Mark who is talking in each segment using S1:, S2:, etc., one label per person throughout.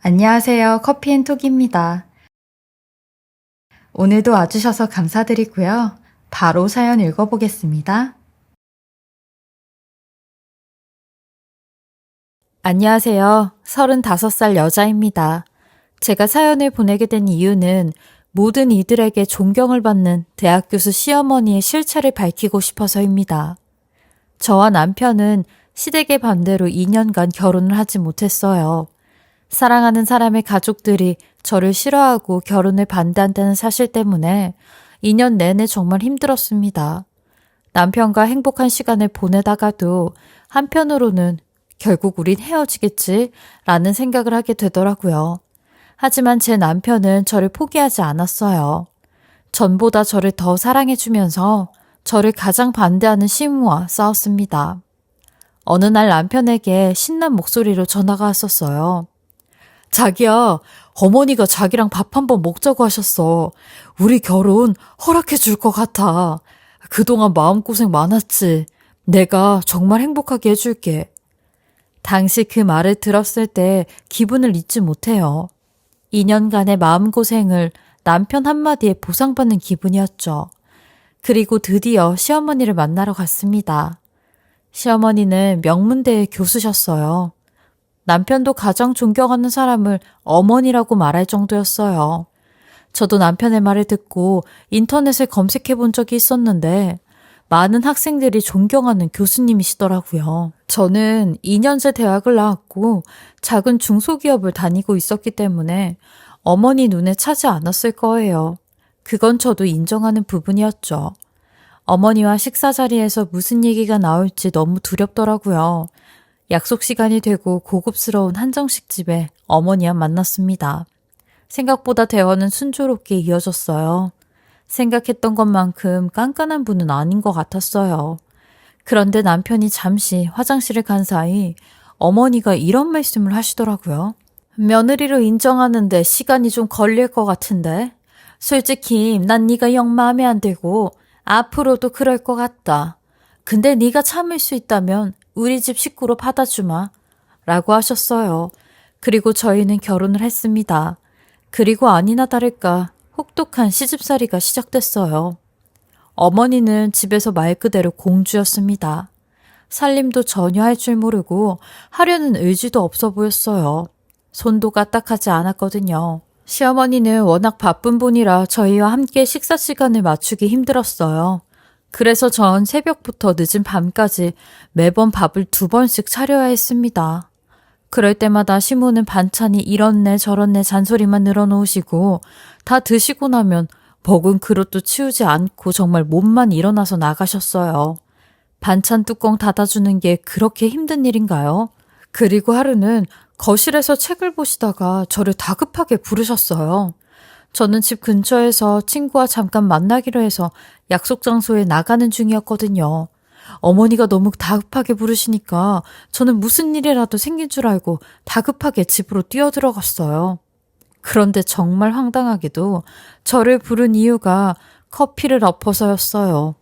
S1: 안녕하세요. 커피앤톡입니다. 오늘도 와주셔서 감사드리고요. 바로 사연 읽어보겠습니다. 안녕하세요. 35살 여자입니다. 제가 사연을 보내게 된 이유는 모든 이들에게 존경을 받는 대학 교수 시어머니의 실체를 밝히고 싶어서입니다. 저와 남편은 시댁의 반대로 2년간 결혼을 하지 못했어요. 사랑하는 사람의 가족들이 저를 싫어하고 결혼을 반대한다는 사실 때문에 2년 내내 정말 힘들었습니다. 남편과 행복한 시간을 보내다가도 한편으로는 결국 우린 헤어지겠지 라는 생각을 하게 되더라고요. 하지만 제 남편은 저를 포기하지 않았어요. 전보다 저를 더 사랑해주면서 저를 가장 반대하는 시부모와 싸웠습니다. 어느 날 남편에게 신난 목소리로 전화가 왔었어요. 자기야, 어머니가 자기랑 밥 한번 먹자고 하셨어. 우리 결혼 허락해 줄 것 같아. 그동안 마음고생 많았지. 내가 정말 행복하게 해줄게. 당시 그 말을 들었을 때 기분을 잊지 못해요. 2년간의 마음고생을 남편 한마디에 보상받는 기분이었죠. 그리고 드디어 시어머니를 만나러 갔습니다. 시어머니는 명문대의 교수셨어요. 남편도 가장 존경하는 사람을 어머니라고 말할 정도였어요. 저도 남편의 말을 듣고 인터넷을 검색해 본 적이 있었는데 많은 학생들이 존경하는 교수님이시더라고요. 저는 2년제 대학을 나왔고 작은 중소기업을 다니고 있었기 때문에 어머니 눈에 차지 않았을 거예요. 그건 저도 인정하는 부분이었죠. 어머니와 식사 자리에서 무슨 얘기가 나올지 너무 두렵더라고요. 약속 시간이 되고 고급스러운 한정식 집에 어머니와 만났습니다. 생각보다 대화는 순조롭게 이어졌어요. 생각했던 것만큼 깐깐한 분은 아닌 것 같았어요. 그런데 남편이 잠시 화장실을 간 사이 어머니가 이런 말씀을 하시더라고요. 며느리로 인정하는데 시간이 좀 걸릴 것 같은데? 솔직히 난 네가 영 마음에 안 들고 앞으로도 그럴 것 같다. 근데 네가 참을 수 있다면 우리 집 식구로 받아주마 라고 하셨어요. 그리고 저희는 결혼을 했습니다. 그리고 아니나 다를까 혹독한 시집살이가 시작됐어요. 어머니는 집에서 말 그대로 공주였습니다. 살림도 전혀 할 줄 모르고 하려는 의지도 없어 보였어요. 손도 까딱하지 않았거든요. 시어머니는 워낙 바쁜 분이라 저희와 함께 식사 시간을 맞추기 힘들었어요. 그래서 전 새벽부터 늦은 밤까지 매번 밥을 2번씩 차려야 했습니다. 그럴 때마다 시모는 반찬이 이렇네 저렇네 잔소리만 늘어놓으시고 다 드시고 나면 먹은 그릇도 치우지 않고 정말 몸만 일어나서 나가셨어요. 반찬 뚜껑 닫아주는 게 그렇게 힘든 일인가요? 그리고 하루는 거실에서 책을 보시다가 저를 다급하게 부르셨어요. 저는 집 근처에서 친구와 잠깐 만나기로 해서 약속 장소에 나가는 중이었거든요. 어머니가 너무 다급하게 부르시니까 저는 무슨 일이라도 생긴 줄 알고 다급하게 집으로 뛰어들어갔어요. 그런데 정말 황당하게도 저를 부른 이유가 커피를 엎어서였어요.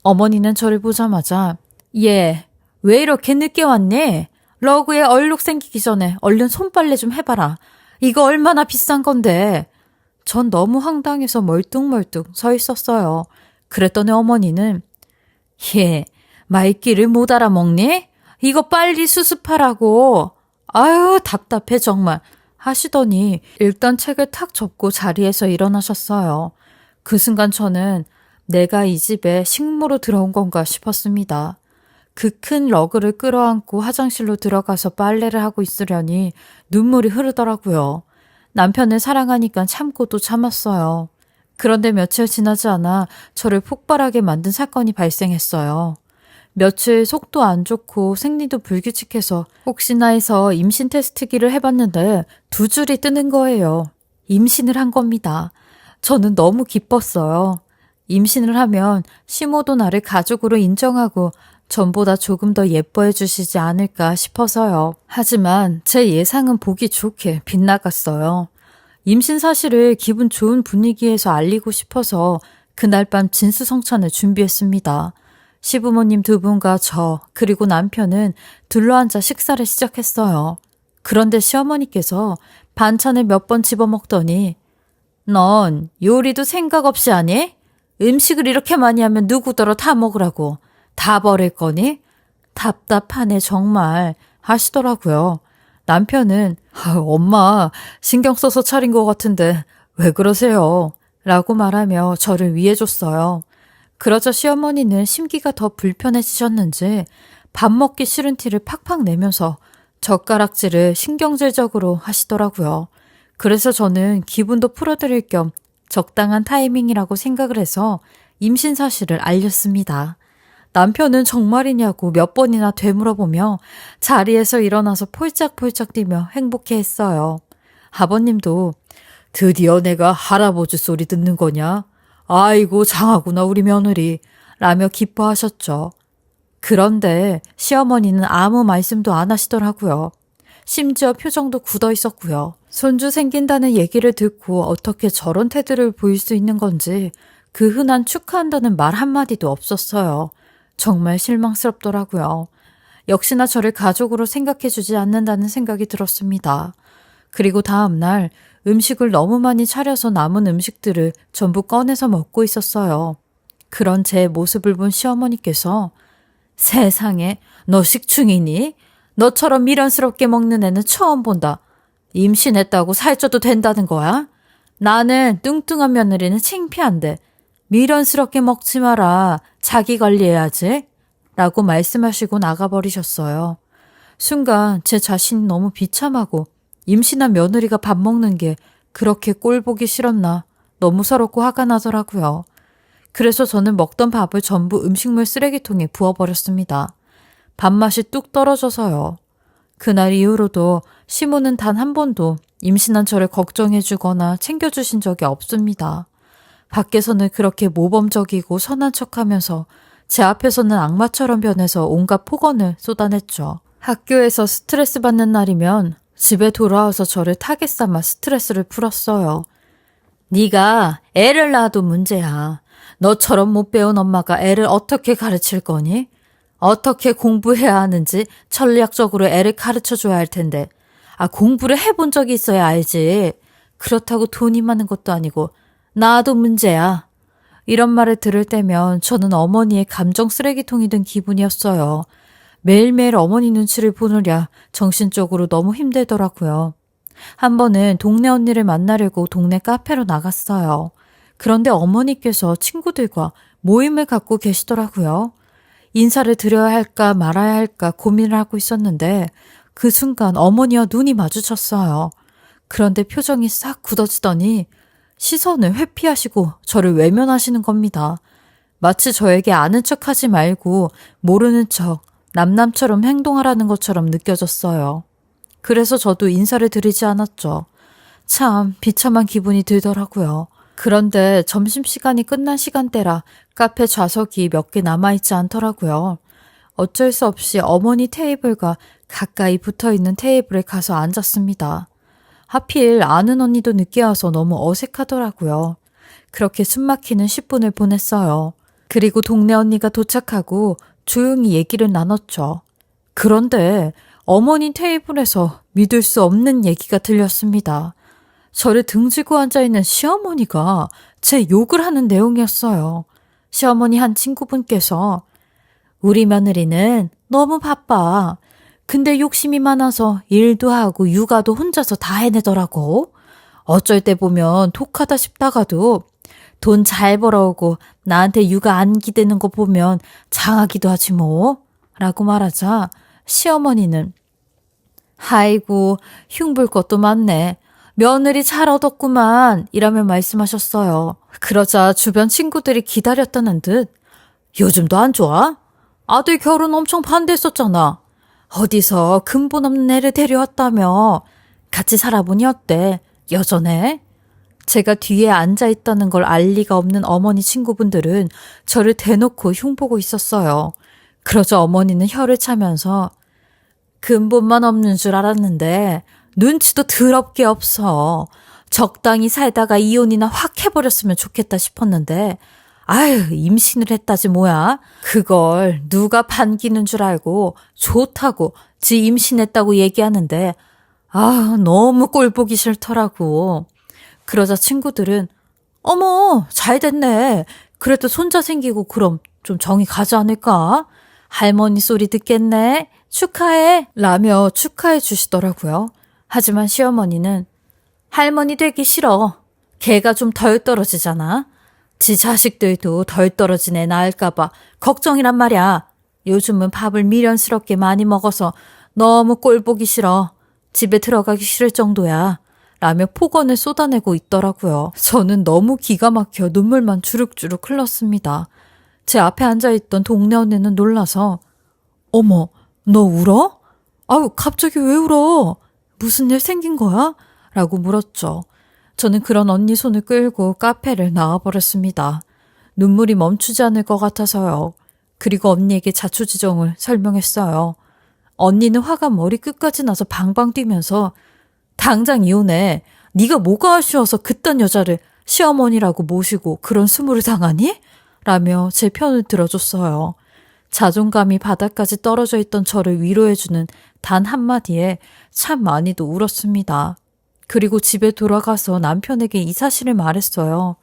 S1: 어머니는 저를 보자마자 얘, 왜 이렇게 늦게 왔니? 러그에 얼룩 생기기 전에 얼른 손빨래 좀 해봐라. 이거 얼마나 비싼 건데. 전 너무 황당해서 멀뚱멀뚱 서 있었어요. 그랬더니 어머니는 얘, 말귀를 못 알아먹니? 이거 빨리 수습하라고. 아유, 답답해 정말. 하시더니 일단 책을 탁 접고 자리에서 일어나셨어요. 그 순간 저는 내가 이 집에 식모로 들어온 건가 싶었습니다. 그 큰 러그를 끌어안고 화장실로 들어가서 빨래를 하고 있으려니 눈물이 흐르더라고요. 남편을 사랑하니까 참고 또 참았어요. 그런데 며칠 지나지 않아 저를 폭발하게 만든 사건이 발생했어요. 며칠 속도 안 좋고 생리도 불규칙해서 혹시나 해서 임신 테스트기를 해봤는데 2줄이 뜨는 거예요. 임신을 한 겁니다. 저는 너무 기뻤어요. 임신을 하면 시모도 나를 가족으로 인정하고 전보다 조금 더 예뻐해 주시지 않을까 싶어서요. 하지만 제 예상은 보기 좋게 빗나갔어요. 임신 사실을 기분 좋은 분위기에서 알리고 싶어서 그날 밤 진수성찬을 준비했습니다. 시부모님 2분과 저 그리고 남편은 둘러앉아 식사를 시작했어요. 그런데 시어머니께서 반찬을 몇 번 집어먹더니 넌 요리도 생각 없이 하니? 음식을 이렇게 많이 하면 누구더러 다 먹으라고. 다 버릴 거니? 답답하네 정말 하시더라고요. 남편은 엄마 신경 써서 차린 것 같은데 왜 그러세요? 라고 말하며 저를 위해줬어요. 그러자 시어머니는 심기가 더 불편해지셨는지 밥 먹기 싫은 티를 팍팍 내면서 젓가락질을 신경질적으로 하시더라고요. 그래서 저는 기분도 풀어드릴 겸 적당한 타이밍이라고 생각을 해서 임신 사실을 알렸습니다. 남편은 정말이냐고 몇 번이나 되물어보며 자리에서 일어나서 폴짝폴짝 뛰며 행복해했어요. 아버님도 드디어 내가 할아버지 소리 듣는 거냐? 아이고 장하구나 우리 며느리 라며 기뻐하셨죠. 그런데 시어머니는 아무 말씀도 안 하시더라고요. 심지어 표정도 굳어 있었고요. 손주 생긴다는 얘기를 듣고 어떻게 저런 태도를 보일 수 있는 건지 그 흔한 축하한다는 말 한마디도 없었어요. 정말 실망스럽더라고요. 역시나 저를 가족으로 생각해주지 않는다는 생각이 들었습니다. 그리고 다음날 음식을 너무 많이 차려서 남은 음식들을 전부 꺼내서 먹고 있었어요. 그런 제 모습을 본 시어머니께서 세상에 너 식충이니? 너처럼 미련스럽게 먹는 애는 처음 본다. 임신했다고 살쪄도 된다는 거야? 나는 뚱뚱한 며느리는 창피한데 미련스럽게 먹지 마라. 자기 관리해야지. 라고 말씀하시고 나가버리셨어요. 순간 제 자신이 너무 비참하고 임신한 며느리가 밥 먹는 게 그렇게 꼴보기 싫었나 너무 서럽고 화가 나더라고요. 그래서 저는 먹던 밥을 전부 음식물 쓰레기통에 부어버렸습니다. 밥맛이 뚝 떨어져서요. 그날 이후로도 시모는 단 한 번도 임신한 저를 걱정해주거나 챙겨주신 적이 없습니다. 밖에서는 그렇게 모범적이고 선한 척하면서 제 앞에서는 악마처럼 변해서 온갖 폭언을 쏟아냈죠. 학교에서 스트레스 받는 날이면 집에 돌아와서 저를 타겟 삼아 스트레스를 풀었어요. 네가 애를 낳아도 문제야. 너처럼 못 배운 엄마가 애를 어떻게 가르칠 거니? 어떻게 공부해야 하는지 전략적으로 애를 가르쳐줘야 할 텐데. 공부를 해본 적이 있어야 알지. 그렇다고 돈이 많은 것도 아니고 나도 문제야. 이런 말을 들을 때면 저는 어머니의 감정 쓰레기통이 된 기분이었어요. 매일매일 어머니 눈치를 보느랴 정신적으로 너무 힘들더라고요. 한 번은 동네 언니를 만나려고 동네 카페로 나갔어요. 그런데 어머니께서 친구들과 모임을 갖고 계시더라고요. 인사를 드려야 할까 말아야 할까 고민을 하고 있었는데 그 순간 어머니와 눈이 마주쳤어요. 그런데 표정이 싹 굳어지더니 시선을 회피하시고 저를 외면하시는 겁니다. 마치 저에게 아는 척하지 말고 모르는 척 남남처럼 행동하라는 것처럼 느껴졌어요. 그래서 저도 인사를 드리지 않았죠. 참 비참한 기분이 들더라고요. 그런데 점심시간이 끝난 시간대라 카페 좌석이 몇 개 남아있지 않더라고요. 어쩔 수 없이 어머니 테이블과 가까이 붙어있는 테이블에 가서 앉았습니다. 하필 아는 언니도 늦게 와서 너무 어색하더라고요. 그렇게 숨막히는 10분을 보냈어요. 그리고 동네 언니가 도착하고 조용히 얘기를 나눴죠. 그런데 어머니 테이블에서 믿을 수 없는 얘기가 들렸습니다. 저를 등지고 앉아있는 시어머니가 제 욕을 하는 내용이었어요. 시어머니 한 친구분께서 우리 며느리는 너무 바빠. 근데 욕심이 많아서 일도 하고 육아도 혼자서 다 해내더라고. 어쩔 때 보면 독하다 싶다가도 돈 잘 벌어오고 나한테 육아 안 기대는 거 보면 장하기도 하지 뭐. 라고 말하자 시어머니는 아이고 흉볼 것도 많네. 며느리 잘 얻었구만 이라며 말씀하셨어요. 그러자 주변 친구들이 기다렸다는 듯 요즘도 안 좋아? 아들 결혼 엄청 반대했었잖아. 어디서 근본 없는 애를 데려왔다며. 같이 살아보니 어때? 여전해? 제가 뒤에 앉아있다는 걸 알 리가 없는 어머니 친구분들은 저를 대놓고 흉보고 있었어요. 그러자 어머니는 혀를 차면서 근본만 없는 줄 알았는데 눈치도 더럽게 없어. 적당히 살다가 이혼이나 확 해버렸으면 좋겠다 싶었는데 아유 임신을 했다지 뭐야. 그걸 누가 반기는 줄 알고 좋다고 지 임신했다고 얘기하는데 너무 꼴 보기 싫더라고. 그러자 친구들은 어머, 잘 됐네. 그래도 손자 생기고 그럼 좀 정이 가지 않을까? 할머니 소리 듣겠네. 축하해. 라며 축하해 주시더라고요. 하지만 시어머니는 할머니 되기 싫어. 걔가 좀 덜 떨어지잖아. 지 자식들도 덜 떨어진 애 낳을까봐 걱정이란 말이야. 요즘은 밥을 미련스럽게 많이 먹어서 너무 꼴 보기 싫어. 집에 들어가기 싫을 정도야. 라며 폭언을 쏟아내고 있더라고요. 저는 너무 기가 막혀 눈물만 주룩주룩 흘렀습니다. 제 앞에 앉아있던 동네 언니는 놀라서 어머, 너 울어? 아유, 갑자기 왜 울어? 무슨 일 생긴 거야? 라고 물었죠. 저는 그런 언니 손을 끌고 카페를 나와버렸습니다. 눈물이 멈추지 않을 것 같아서요. 그리고 언니에게 자초지종을 설명했어요. 언니는 화가 머리끝까지 나서 방방 뛰면서 당장 이혼해. 네가 뭐가 아쉬워서 그딴 여자를 시어머니라고 모시고 그런 수모를 당하니? 라며 제 편을 들어줬어요. 자존감이 바닥까지 떨어져 있던 저를 위로해주는 단 한마디에 참 많이도 울었습니다. 그리고 집에 돌아가서 남편에게 이 사실을 말했어요.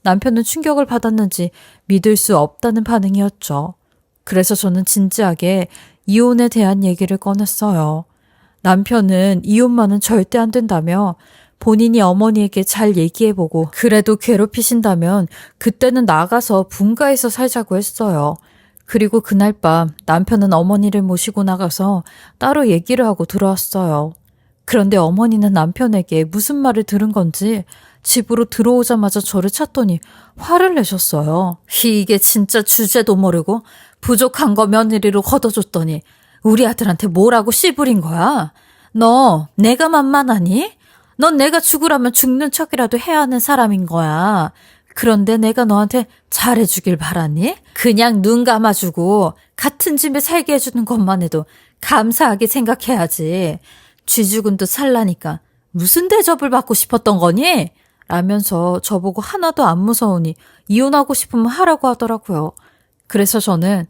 S1: 남편은 충격을 받았는지 믿을 수 없다는 반응이었죠. 그래서 저는 진지하게 이혼에 대한 얘기를 꺼냈어요. 남편은 이혼만은 절대 안 된다며 본인이 어머니에게 잘 얘기해보고 그래도 괴롭히신다면 그때는 나가서 분가해서 살자고 했어요. 그리고 그날 밤 남편은 어머니를 모시고 나가서 따로 얘기를 하고 들어왔어요. 그런데 어머니는 남편에게 무슨 말을 들은 건지 집으로 들어오자마자 저를 찾더니 화를 내셨어요. 이게 진짜 주제도 모르고 부족한 거 며느리로 걷어줬더니 우리 아들한테 뭐라고 씨부린 거야? 너 내가 만만하니? 넌 내가 죽으라면 죽는 척이라도 해야 하는 사람인 거야. 그런데 내가 너한테 잘해주길 바라니? 그냥 눈 감아주고 같은 집에 살게 해주는 것만 해도 감사하게 생각해야지. 쥐죽은도 살라니까 무슨 대접을 받고 싶었던 거니? 라면서 저보고 하나도 안 무서우니 이혼하고 싶으면 하라고 하더라고요. 그래서 저는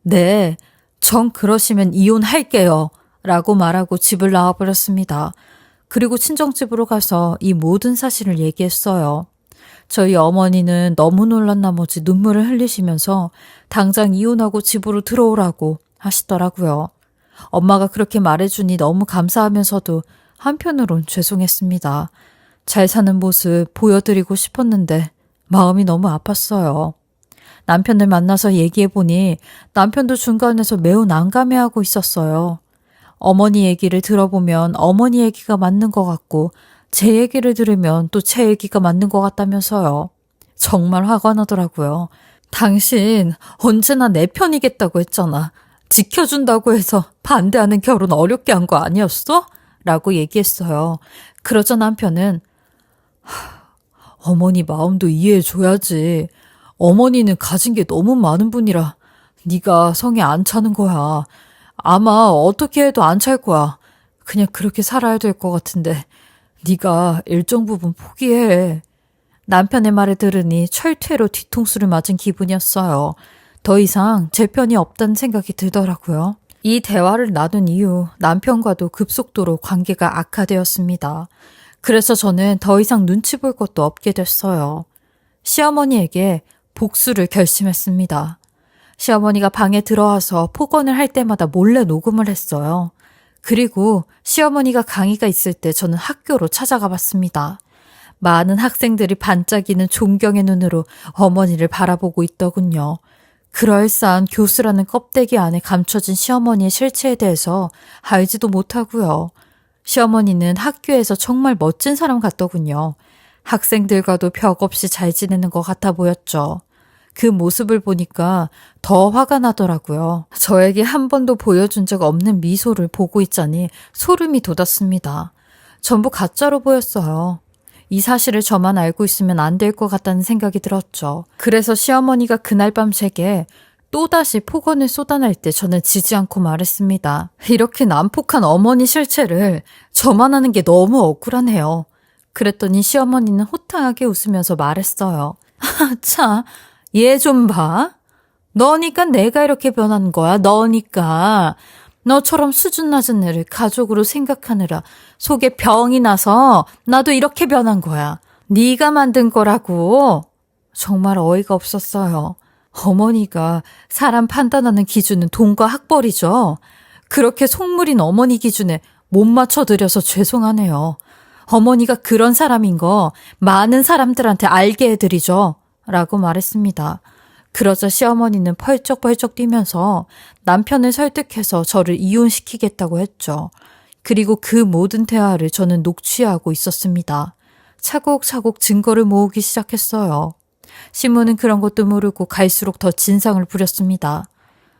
S1: 네, 정 그러시면 이혼할게요. 라고 말하고 집을 나와버렸습니다. 그리고 친정집으로 가서 이 모든 사실을 얘기했어요. 저희 어머니는 너무 놀란 나머지 눈물을 흘리시면서 당장 이혼하고 집으로 들어오라고 하시더라고요. 엄마가 그렇게 말해주니 너무 감사하면서도 한편으론 죄송했습니다. 잘 사는 모습 보여드리고 싶었는데 마음이 너무 아팠어요. 남편을 만나서 얘기해보니 남편도 중간에서 매우 난감해하고 있었어요. 어머니 얘기를 들어보면 어머니 얘기가 맞는 것 같고 제 얘기를 들으면 또 제 얘기가 맞는 것 같다면서요. 정말 화가 나더라고요. 당신 언제나 내 편이겠다고 했잖아. 지켜준다고 해서 반대하는 결혼 어렵게 한 거 아니었어? 라고 얘기했어요. 그러자 남편은 어머니 마음도 이해해줘야지. 어머니는 가진 게 너무 많은 분이라 네가 성에 안 차는 거야. 아마 어떻게 해도 안 찰 거야. 그냥 그렇게 살아야 될 것 같은데 네가 일정 부분 포기해. 남편의 말을 들으니 철퇴로 뒤통수를 맞은 기분이었어요. 더 이상 제 편이 없다는 생각이 들더라고요. 이 대화를 나눈 이후 남편과도 급속도로 관계가 악화되었습니다. 그래서 저는 더 이상 눈치 볼 것도 없게 됐어요. 시어머니에게 복수를 결심했습니다. 시어머니가 방에 들어와서 폭언을 할 때마다 몰래 녹음을 했어요. 그리고 시어머니가 강의가 있을 때 저는 학교로 찾아가 봤습니다. 많은 학생들이 반짝이는 존경의 눈으로 어머니를 바라보고 있더군요. 그럴싸한 교수라는 껍데기 안에 감춰진 시어머니의 실체에 대해서 알지도 못하고요. 시어머니는 학교에서 정말 멋진 사람 같더군요. 학생들과도 벽 없이 잘 지내는 것 같아 보였죠. 그 모습을 보니까 더 화가 나더라고요. 저에게 한 번도 보여준 적 없는 미소를 보고 있자니 소름이 돋았습니다. 전부 가짜로 보였어요. 이 사실을 저만 알고 있으면 안 될 것 같다는 생각이 들었죠. 그래서 시어머니가 그날 밤 제게 또다시 폭언을 쏟아낼 때 저는 지지 않고 말했습니다. 이렇게 난폭한 어머니 실체를 저만 하는 게 너무 억울하네요. 그랬더니 시어머니는 호탕하게 웃으면서 말했어요. 참, 얘 좀 봐. 너니까 내가 이렇게 변한 거야. 너니까. 너처럼 수준 낮은 애를 가족으로 생각하느라 속에 병이 나서 나도 이렇게 변한 거야. 네가 만든 거라고. 정말 어이가 없었어요. 어머니가 사람 판단하는 기준은 돈과 학벌이죠. 그렇게 속물인 어머니 기준에 못 맞춰드려서 죄송하네요. 어머니가 그런 사람인 거 많은 사람들한테 알게 해드리죠. 라고 말했습니다. 그러자 시어머니는 펄쩍펄쩍 뛰면서 남편을 설득해서 저를 이혼시키겠다고 했죠. 그리고 그 모든 대화를 저는 녹취하고 있었습니다. 차곡차곡 증거를 모으기 시작했어요. 신문은 그런 것도 모르고 갈수록 더 진상을 부렸습니다.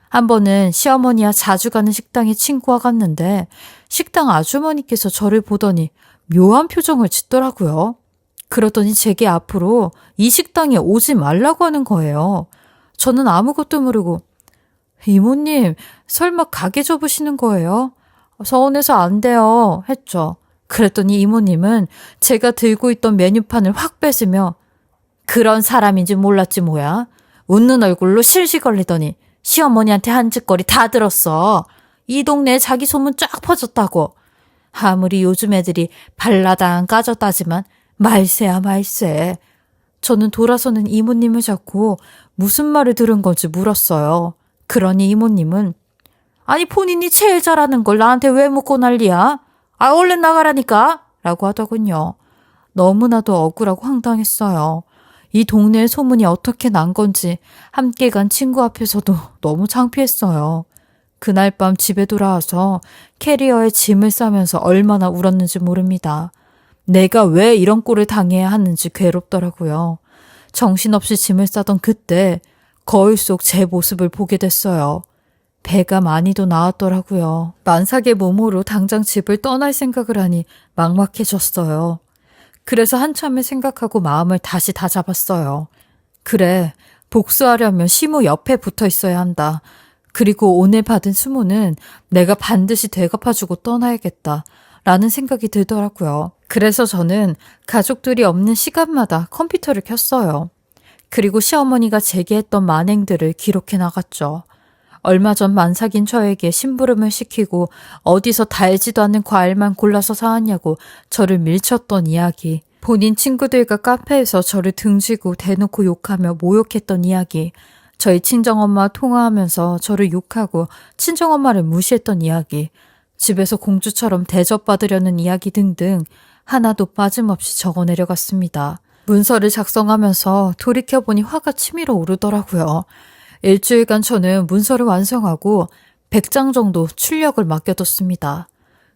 S1: 한 번은 시어머니와 자주 가는 식당에 친구와 갔는데 식당 아주머니께서 저를 보더니 묘한 표정을 짓더라고요. 그러더니 제게 앞으로 이 식당에 오지 말라고 하는 거예요. 저는 아무것도 모르고 이모님 설마 가게 접으시는 거예요? 서운해서 안 돼요 했죠. 그랬더니 이모님은 제가 들고 있던 메뉴판을 확 뺏으며 그런 사람인지 몰랐지 뭐야. 웃는 얼굴로 실실 걸리더니 시어머니한테 한 짓거리 다 들었어. 이 동네에 자기 소문 쫙 퍼졌다고. 아무리 요즘 애들이 발라당 까졌다지만 말세야 말세. 저는 돌아서는 이모님을 잡고 무슨 말을 들은 건지 물었어요. 그러니 이모님은 아니 본인이 제일 잘하는 걸 나한테 왜 묻고 난리야? 아 얼른 나가라니까 라고 하더군요. 너무나도 억울하고 황당했어요. 이 동네의 소문이 어떻게 난 건지 함께 간 친구 앞에서도 너무 창피했어요. 그날 밤 집에 돌아와서 캐리어에 짐을 싸면서 얼마나 울었는지 모릅니다. 내가 왜 이런 꼴을 당해야 하는지 괴롭더라고요. 정신없이 짐을 싸던 그때 거울 속 제 모습을 보게 됐어요. 배가 많이도 나왔더라고요. 만삭의 몸으로 당장 집을 떠날 생각을 하니 막막해졌어요. 그래서 한참을 생각하고 마음을 다시 다잡았어요. 그래, 복수하려면 시무 옆에 붙어 있어야 한다. 그리고 오늘 받은 수모는 내가 반드시 되갚아주고 떠나야겠다. 라는 생각이 들더라고요. 그래서 저는 가족들이 없는 시간마다 컴퓨터를 켰어요. 그리고 시어머니가 제게 했던 만행들을 기록해 나갔죠. 얼마 전 만삭인 저에게 심부름을 시키고 어디서 달지도 않는 과일만 골라서 사왔냐고 저를 밀쳤던 이야기, 본인 친구들과 카페에서 저를 등지고 대놓고 욕하며 모욕했던 이야기, 저희 친정엄마와 통화하면서 저를 욕하고 친정엄마를 무시했던 이야기, 집에서 공주처럼 대접받으려는 이야기 등등 하나도 빠짐없이 적어 내려갔습니다. 문서를 작성하면서 돌이켜보니 화가 치밀어 오르더라고요. 일주일간 저는 문서를 완성하고 100장 정도 출력을 맡겨뒀습니다.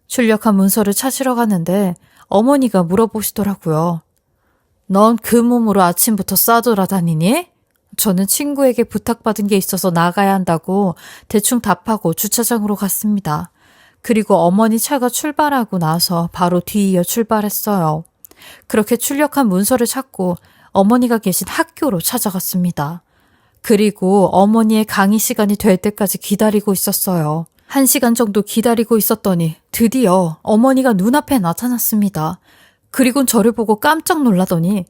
S1: 출력한 문서를 찾으러 갔는데 어머니가 물어보시더라고요. 넌 그 몸으로 아침부터 싸돌아다니니? 저는 친구에게 부탁받은 게 있어서 나가야 한다고 대충 답하고 주차장으로 갔습니다. 그리고 어머니 차가 출발하고 나서 바로 뒤이어 출발했어요. 그렇게 출력한 문서를 찾고 어머니가 계신 학교로 찾아갔습니다. 그리고 어머니의 강의 시간이 될 때까지 기다리고 있었어요. 1시간 정도 기다리고 있었더니 드디어 어머니가 눈앞에 나타났습니다. 그리고 저를 보고 깜짝 놀라더니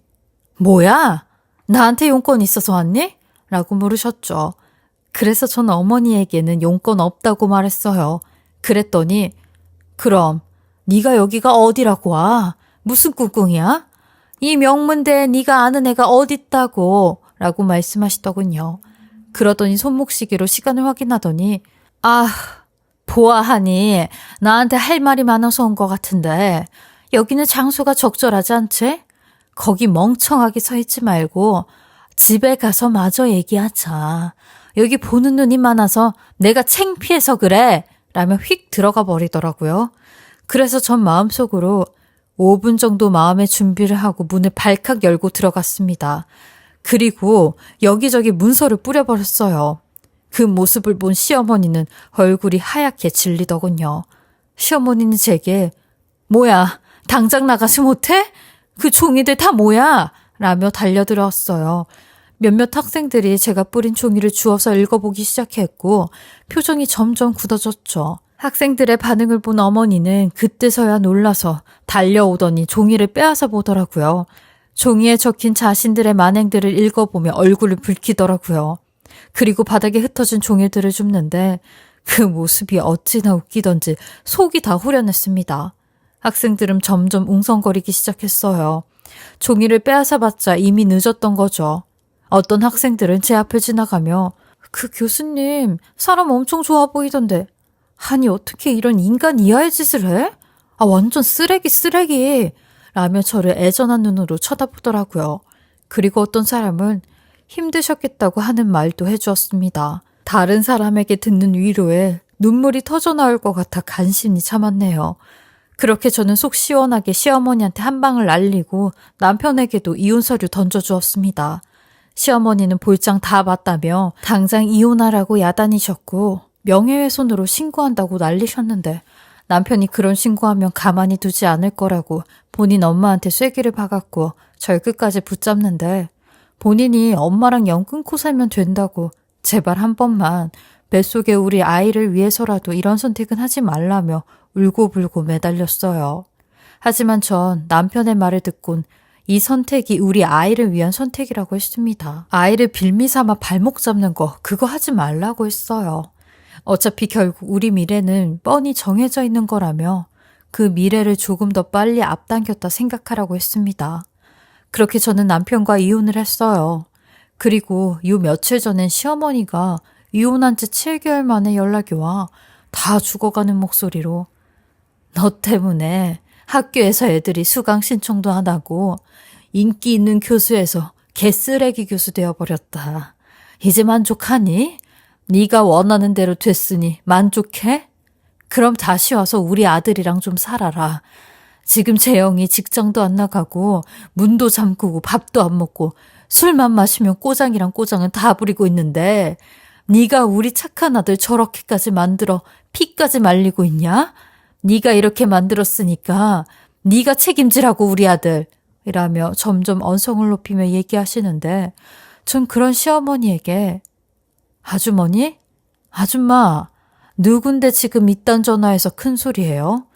S1: 뭐야? 나한테 용건 있어서 왔니? 라고 물으셨죠. 그래서 전 어머니에게는 용건 없다고 말했어요. 그랬더니 그럼 네가 여기가 어디라고 와? 무슨 꿍꿍이야? 이 명문대에 네가 아는 애가 어딨다고 라고 말씀하시더군요. 그러더니 손목시계로 시간을 확인하더니 아, 보아하니 나한테 할 말이 많아서 온 것 같은데 여기는 장소가 적절하지 않지? 거기 멍청하게 서 있지 말고 집에 가서 마저 얘기하자. 여기 보는 눈이 많아서 내가 창피해서 그래 라며 휙 들어가 버리더라고요. 그래서 전 마음속으로 5분 정도 마음의 준비를 하고 문을 발칵 열고 들어갔습니다. 그리고 여기저기 문서를 뿌려버렸어요. 그 모습을 본 시어머니는 얼굴이 하얗게 질리더군요. 시어머니는 제게 뭐야 당장 나가지 못해? 그 종이들 다 뭐야? 라며 달려들었어요. 몇몇 학생들이 제가 뿌린 종이를 주워서 읽어보기 시작했고 표정이 점점 굳어졌죠. 학생들의 반응을 본 어머니는 그때서야 놀라서 달려오더니 종이를 빼앗아 보더라고요. 종이에 적힌 자신들의 만행들을 읽어보며 얼굴을 붉히더라고요. 그리고 바닥에 흩어진 종이들을 줍는데 그 모습이 어찌나 웃기던지 속이 다 후련했습니다. 학생들은 점점 웅성거리기 시작했어요. 종이를 빼앗아봤자 이미 늦었던 거죠. 어떤 학생들은 제 앞을 지나가며 그 교수님 사람 엄청 좋아 보이던데 아니 어떻게 이런 인간 이하의 짓을 해? 아 완전 쓰레기 라며 저를 애절한 눈으로 쳐다보더라고요. 그리고 어떤 사람은 힘드셨겠다고 하는 말도 해주었습니다. 다른 사람에게 듣는 위로에 눈물이 터져 나올 것 같아 간신히 참았네요. 그렇게 저는 속 시원하게 시어머니한테 한 방을 날리고 남편에게도 이혼 서류 던져주었습니다. 시어머니는 볼장 다 봤다며 당장 이혼하라고 야단이셨고 명예훼손으로 신고한다고 난리셨는데 남편이 그런 신고하면 가만히 두지 않을 거라고 본인 엄마한테 쐐기를 박았고 절 끝까지 붙잡는데 본인이 엄마랑 연 끊고 살면 된다고 제발 한 번만 뱃속에 우리 아이를 위해서라도 이런 선택은 하지 말라며 울고불고 매달렸어요. 하지만 전 남편의 말을 듣곤 이 선택이 우리 아이를 위한 선택이라고 했습니다. 아이를 빌미 삼아 발목 잡는 거 그거 하지 말라고 했어요. 어차피 결국 우리 미래는 뻔히 정해져 있는 거라며 그 미래를 조금 더 빨리 앞당겼다 생각하라고 했습니다. 그렇게 저는 남편과 이혼을 했어요. 그리고 요 며칠 전엔 시어머니가 이혼한 지 7개월 만에 연락이 와 다 죽어가는 목소리로 너 때문에 학교에서 애들이 수강 신청도 안 하고 인기 있는 교수에서 개쓰레기 교수 되어버렸다. 이제 만족하니? 네가 원하는 대로 됐으니 만족해? 그럼 다시 와서 우리 아들이랑 좀 살아라. 지금 재영이 직장도 안 나가고 문도 잠그고 밥도 안 먹고 술만 마시면 꼬장이랑 꼬장은 다 부리고 있는데 네가 우리 착한 아들 저렇게까지 만들어 피까지 말리고 있냐? 네가 이렇게 만들었으니까 네가 책임지라고 우리 아들 이라며 점점 언성을 높이며 얘기하시는데 전 그런 시어머니에게 아주머니? 아줌마 누군데 지금 이딴 전화해서 큰 소리예요?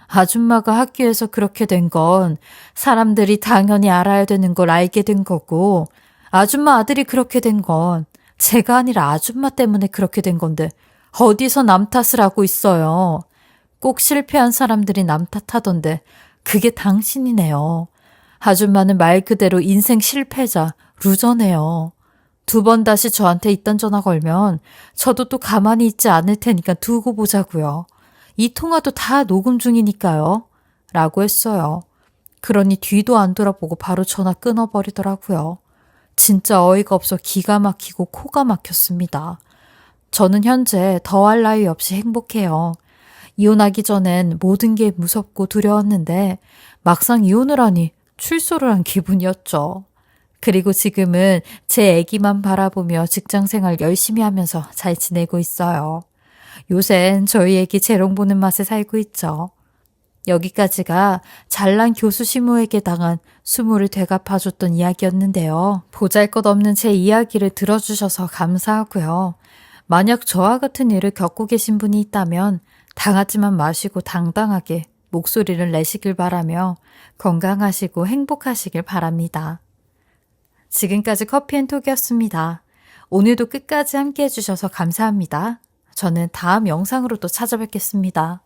S1: 아줌마가 학교에서 그렇게 된 건 사람들이 당연히 알아야 되는 걸 알게 된 거고 아줌마 아들이 그렇게 된 건 제가 아니라 아줌마 때문에 그렇게 된 건데 어디서 남 탓을 하고 있어요. 꼭 실패한 사람들이 남 탓하던데 그게 당신이네요. 아줌마는 말 그대로 인생 실패자, 루저네요. 2번 다시 저한테 이딴 전화 걸면 저도 또 가만히 있지 않을 테니까 두고 보자고요. 이 통화도 다 녹음 중이니까요. 라고 했어요. 그러니 뒤도 안 돌아보고 바로 전화 끊어버리더라고요. 진짜 어이가 없어 기가 막히고 코가 막혔습니다. 저는 현재 더할 나위 없이 행복해요. 이혼하기 전엔 모든 게 무섭고 두려웠는데 막상 이혼을 하니 출소를 한 기분이었죠. 그리고 지금은 제 아기만 바라보며 직장생활 열심히 하면서 잘 지내고 있어요. 요샌 저희 애기 재롱 보는 맛에 살고 있죠. 여기까지가 잘난 교수 시모에게 당한 수모를 되갚아줬던 이야기였는데요. 보잘것없는 제 이야기를 들어주셔서 감사하고요. 만약 저와 같은 일을 겪고 계신 분이 있다면 당하지만 마시고 당당하게 목소리를 내시길 바라며 건강하시고 행복하시길 바랍니다. 지금까지 커피앤톡이었습니다. 오늘도 끝까지 함께 해주셔서 감사합니다. 저는 다음 영상으로 또 찾아뵙겠습니다.